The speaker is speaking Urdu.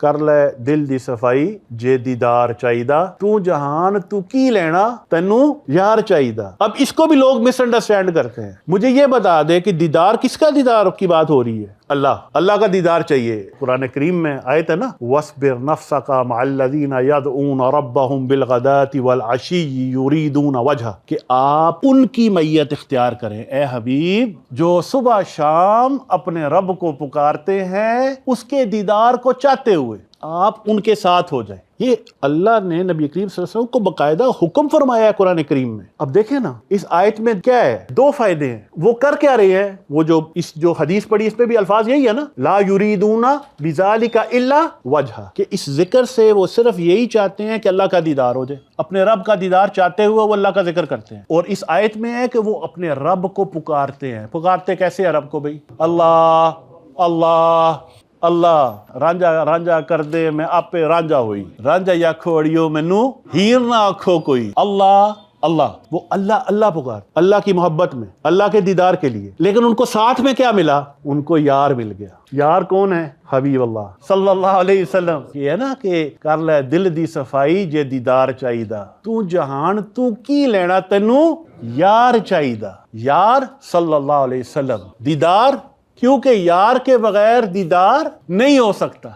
کر لے دل دی صفائی جے دیدار چاہیدا، تو جہان تو کی لینا تینو یار چاہیدا۔ اب اس کو بھی لوگ مس انڈرسٹینڈ کرتے ہیں۔ مجھے یہ بتا دے کہ دیدار کس کا دیدار کی بات ہو رہی ہے؟ اللہ کا دیدار چاہیے۔ قرآن کریم میں آیت ہے نا، وَاصْبِرْ نَفْسَكَ مَعَ الَّذِينَ يَدْعُونَ رَبَّهُمْ بِالْغَدَاةِ وَالْعَشِيِّ يُرِيدُونَ وَجْهَهُ، کہ آپ ان کی میت اختیار کریں اے حبیب جو صبح شام اپنے رب کو پکارتے ہیں اس کے دیدار کو چاہتے ہوئے، آپ ان کے ساتھ ہو جائیں۔ یہ اللہ نے نبی کریم صلی اللہ علیہ وسلم کو باقاعدہ حکم فرمایا ہے قرآن کریم میں۔ اب دیکھیں نا اس آیت میں کیا ہے، دو فائدے ہیں۔ وہ کر کیا رہے ہیں؟ وہ جو حدیث پڑھی اس میں بھی الفاظ یہی ہے نا، لا یریدون بذالک الا وجہ، کہ اس ذکر سے وہ صرف یہی چاہتے ہیں کہ اللہ کا دیدار ہو جائے، اپنے رب کا دیدار چاہتے ہوئے وہ اللہ کا ذکر کرتے ہیں۔ اور اس آیت میں ہے کہ وہ اپنے رب کو پکارتے ہیں۔ پکارتے کیسے ہیں رب کو بھائی؟ اللہ اللہ اللہ، رانجا کر دے میں آپے رانجا ہوئی، رانجا یا کھوڑیو مینو ہیر نہ آکھو کوئی، اللہ اللہ، وہ اللہ پکار، اللہ کی محبت میں، اللہ کے دیدار کے لیے۔ لیکن ان کو ساتھ میں کیا ملا؟ ان کو یار مل گیا۔ یار کون ہے؟ حبیب اللہ صلی اللہ علیہ وسلم۔ یہ ہے نا کہ کر لے دل دی صفائی جے دیدار چاہیدا، تو جہان تو کی لینا تینو یار چاہیدا۔ یار صلی اللہ علیہ وسلم، دیدار کیونکہ یار کے بغیر دیدار نہیں ہو سکتا۔